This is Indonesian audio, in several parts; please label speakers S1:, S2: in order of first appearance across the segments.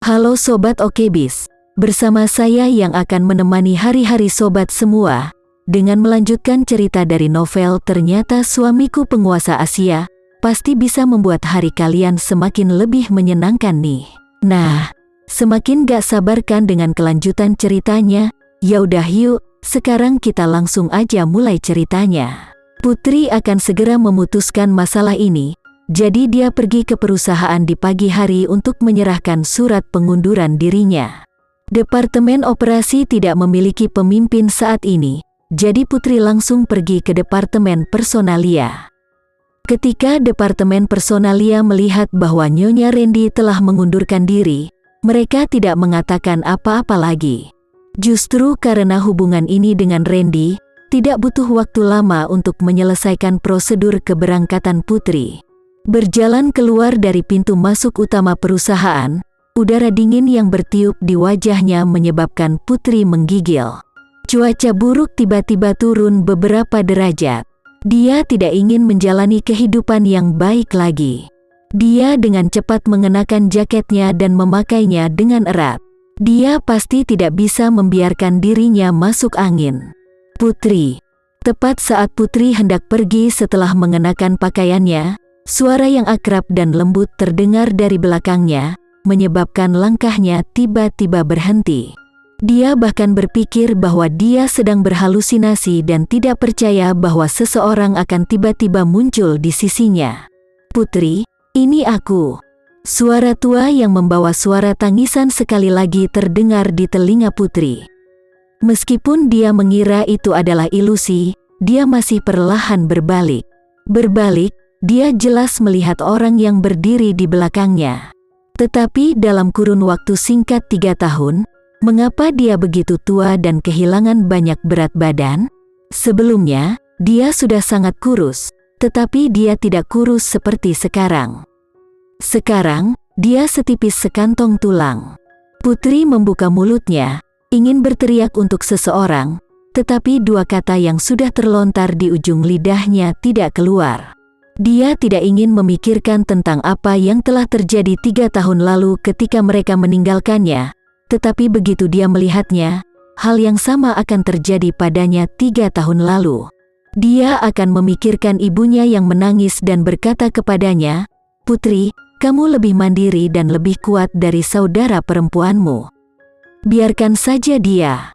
S1: Halo Sobat Okebis, bersama saya yang akan menemani hari-hari Sobat semua, dengan melanjutkan cerita dari novel Ternyata Suamiku Penguasa Asia, pasti bisa membuat hari kalian semakin lebih menyenangkan nih. Nah, semakin gak sabar kan dengan kelanjutan ceritanya? Yaudah yuk, sekarang kita langsung aja mulai ceritanya. Putri akan segera memutuskan masalah ini. Jadi dia pergi ke perusahaan di pagi hari untuk menyerahkan surat pengunduran dirinya. Departemen operasi tidak memiliki pemimpin saat ini, jadi Putri langsung pergi ke Departemen Personalia. Ketika Departemen Personalia melihat bahwa Nyonya Randy telah mengundurkan diri, mereka tidak mengatakan apa-apa lagi. Justru karena hubungan ini dengan Randy, tidak butuh waktu lama untuk menyelesaikan prosedur keberangkatan Putri. Berjalan keluar dari pintu masuk utama perusahaan, udara dingin yang bertiup di wajahnya menyebabkan Putri menggigil. Cuaca buruk tiba-tiba turun beberapa derajat. Dia tidak ingin menjalani kehidupan yang baik lagi. Dia dengan cepat mengenakan jaketnya dan memakainya dengan erat. Dia pasti tidak bisa membiarkan dirinya masuk angin. Putri. Tepat saat Putri hendak pergi setelah mengenakan pakaiannya, suara yang akrab dan lembut terdengar dari belakangnya, menyebabkan langkahnya tiba-tiba berhenti. Dia bahkan berpikir bahwa dia sedang berhalusinasi dan tidak percaya bahwa seseorang akan tiba-tiba muncul di sisinya. "Putri, ini aku." Suara tua yang membawa suara tangisan sekali lagi terdengar di telinga Putri. Meskipun dia mengira itu adalah ilusi, dia masih perlahan berbalik. Berbalik, dia jelas melihat orang yang berdiri di belakangnya. Tetapi dalam kurun waktu singkat 3 tahun, mengapa dia begitu tua dan kehilangan banyak berat badan? Sebelumnya, dia sudah sangat kurus, tetapi dia tidak kurus seperti sekarang. Sekarang, dia setipis sekantong tulang. Putri membuka mulutnya, ingin berteriak untuk seseorang, tetapi dua kata yang sudah terlontar di ujung lidahnya tidak keluar. Dia tidak ingin memikirkan tentang apa yang telah terjadi 3 tahun lalu ketika mereka meninggalkannya, tetapi begitu dia melihatnya, hal yang sama akan terjadi padanya 3 tahun lalu. Dia akan memikirkan ibunya yang menangis dan berkata kepadanya, "Putri, kamu lebih mandiri dan lebih kuat dari saudara perempuanmu. Biarkan saja dia."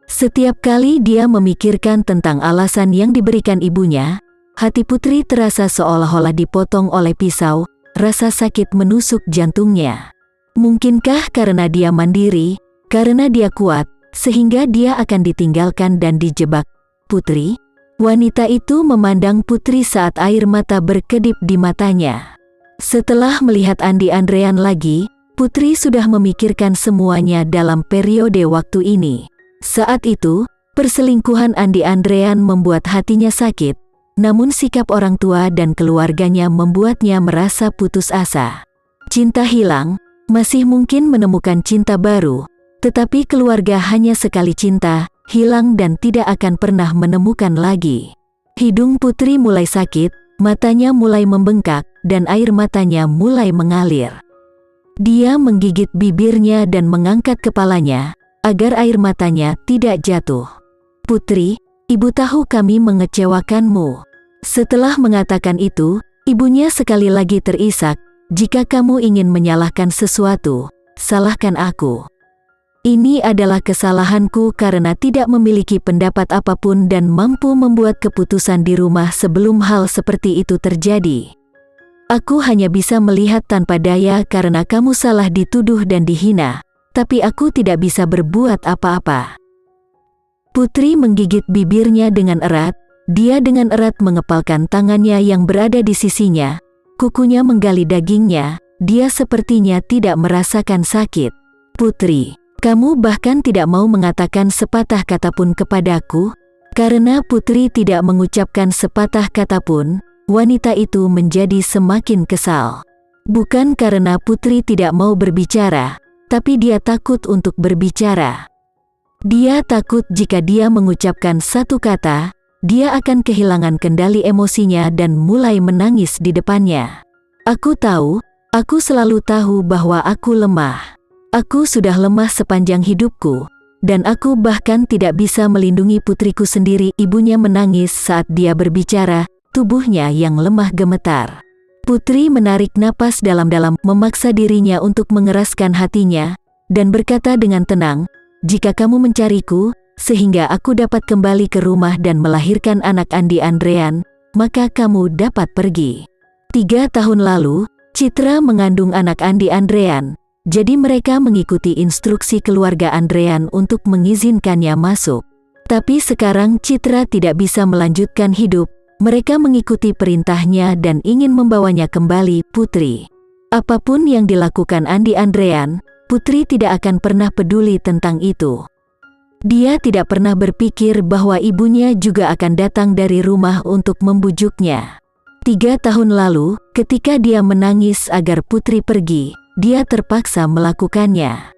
S1: Setiap kali dia memikirkan tentang alasan yang diberikan ibunya, hati Putri terasa seolah-olah dipotong oleh pisau, rasa sakit menusuk jantungnya. Mungkinkah karena dia mandiri, karena dia kuat, sehingga dia akan ditinggalkan dan dijebak? "Putri?" Wanita itu memandang Putri saat air mata berkedip di matanya. Setelah melihat Andi Andrean lagi, Putri sudah memikirkan semuanya dalam periode waktu ini. Saat itu, perselingkuhan Andi Andrean membuat hatinya sakit, namun sikap orang tua dan keluarganya membuatnya merasa putus asa. Cinta hilang, masih mungkin menemukan cinta baru, tetapi keluarga hanya sekali cinta, hilang dan tidak akan pernah menemukan lagi. Hidung Putri mulai sakit, matanya mulai membengkak, dan air matanya mulai mengalir. Dia menggigit bibirnya dan mengangkat kepalanya, agar air matanya tidak jatuh. "Putri, ibu tahu kami mengecewakanmu." Setelah mengatakan itu, ibunya sekali lagi terisak, "Jika kamu ingin menyalahkan sesuatu, salahkan aku. Ini adalah kesalahanku karena tidak memiliki pendapat apapun dan mampu membuat keputusan di rumah sebelum hal seperti itu terjadi. Aku hanya bisa melihat tanpa daya karena kamu salah dituduh dan dihina, tapi aku tidak bisa berbuat apa-apa." Putri menggigit bibirnya dengan erat. Dia dengan erat mengepalkan tangannya yang berada di sisinya, kukunya menggali dagingnya, dia sepertinya tidak merasakan sakit. "Putri, kamu bahkan tidak mau mengatakan sepatah kata pun kepadaku?" Karena Putri tidak mengucapkan sepatah kata pun, wanita itu menjadi semakin kesal. Bukan karena Putri tidak mau berbicara, tapi dia takut untuk berbicara. Dia takut jika dia mengucapkan satu kata, dia akan kehilangan kendali emosinya dan mulai menangis di depannya. "Aku tahu, aku selalu tahu bahwa aku lemah. Aku sudah lemah sepanjang hidupku, dan aku bahkan tidak bisa melindungi putriku sendiri." Ibunya menangis saat dia berbicara, tubuhnya yang lemah gemetar. Putri menarik napas dalam-dalam, memaksa dirinya untuk mengeraskan hatinya, dan berkata dengan tenang, "Jika kamu mencariku, sehingga aku dapat kembali ke rumah dan melahirkan anak Andi Andrean, maka kamu dapat pergi." 3 tahun lalu, Citra mengandung anak Andi Andrean, jadi mereka mengikuti instruksi keluarga Andrean untuk mengizinkannya masuk. Tapi sekarang Citra tidak bisa melanjutkan hidup, mereka mengikuti perintahnya dan ingin membawanya kembali. Putri. Apapun yang dilakukan Andi Andrean, Putri tidak akan pernah peduli tentang itu. Dia tidak pernah berpikir bahwa ibunya juga akan datang dari rumah untuk membujuknya. 3 tahun lalu, ketika dia menangis agar Putri pergi, dia terpaksa melakukannya.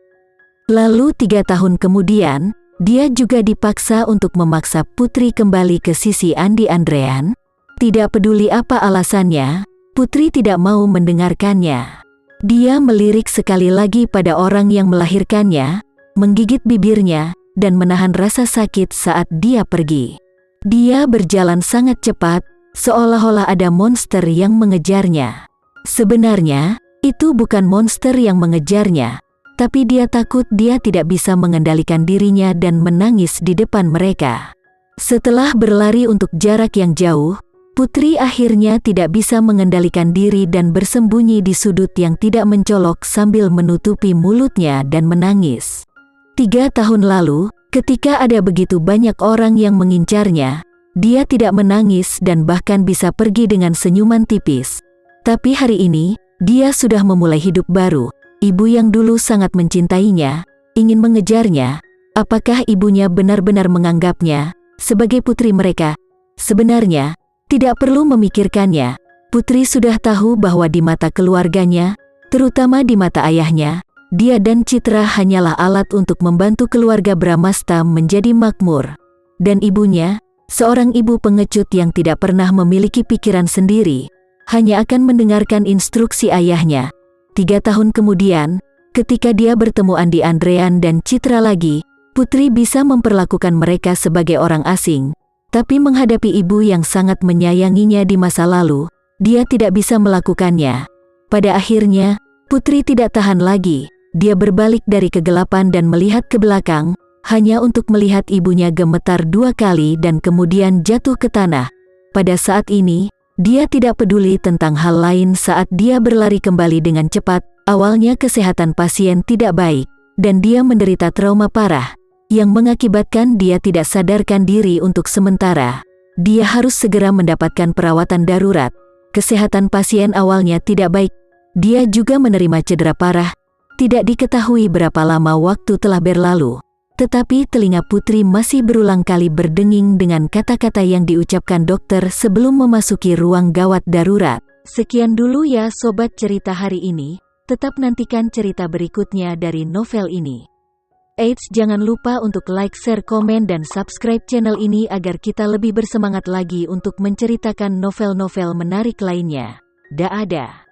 S1: Lalu 3 tahun kemudian, dia juga dipaksa untuk memaksa Putri kembali ke sisi Andi Andrean. Tidak peduli apa alasannya, Putri tidak mau mendengarkannya. Dia melirik sekali lagi pada orang yang melahirkannya, menggigit bibirnya, dan menahan rasa sakit saat dia pergi. Dia berjalan sangat cepat, seolah-olah ada monster yang mengejarnya. Sebenarnya, itu bukan monster yang mengejarnya, tapi dia takut dia tidak bisa mengendalikan dirinya dan menangis di depan mereka. Setelah berlari untuk jarak yang jauh, Putri akhirnya tidak bisa mengendalikan diri dan bersembunyi di sudut yang tidak mencolok sambil menutupi mulutnya dan menangis. 3 tahun lalu, ketika ada begitu banyak orang yang mengincarnya, dia tidak menangis dan bahkan bisa pergi dengan senyuman tipis. Tapi hari ini, dia sudah memulai hidup baru. Ibu yang dulu sangat mencintainya, ingin mengejarnya. Apakah ibunya benar-benar menganggapnya sebagai putri mereka? Sebenarnya, tidak perlu memikirkannya. Putri sudah tahu bahwa di mata keluarganya, terutama di mata ayahnya, dia dan Citra hanyalah alat untuk membantu keluarga Bramasta menjadi makmur. Dan ibunya, seorang ibu pengecut yang tidak pernah memiliki pikiran sendiri, hanya akan mendengarkan instruksi ayahnya. 3 tahun kemudian, ketika dia bertemu Andi Andrean dan Citra lagi, Putri bisa memperlakukan mereka sebagai orang asing. Tapi menghadapi ibu yang sangat menyayanginya di masa lalu, dia tidak bisa melakukannya. Pada akhirnya, Putri tidak tahan lagi. Dia berbalik dari kegelapan dan melihat ke belakang, hanya untuk melihat ibunya gemetar 2 kali dan kemudian jatuh ke tanah. Pada saat ini, dia tidak peduli tentang hal lain saat dia berlari kembali dengan cepat. Awalnya kesehatan pasien tidak baik, dan dia menderita trauma parah, yang mengakibatkan dia tidak sadarkan diri untuk sementara. Dia harus segera mendapatkan perawatan darurat. Kesehatan pasien awalnya tidak baik. Dia juga menerima cedera parah. Tidak diketahui berapa lama waktu telah berlalu. Tetapi telinga Putri masih berulang kali berdenging dengan kata-kata yang diucapkan dokter sebelum memasuki ruang gawat darurat. Sekian dulu ya sobat cerita hari ini, tetap nantikan cerita berikutnya dari novel ini. Eits, jangan lupa untuk like, share, komen, dan subscribe channel ini agar kita lebih bersemangat lagi untuk menceritakan novel-novel menarik lainnya. Dah ada.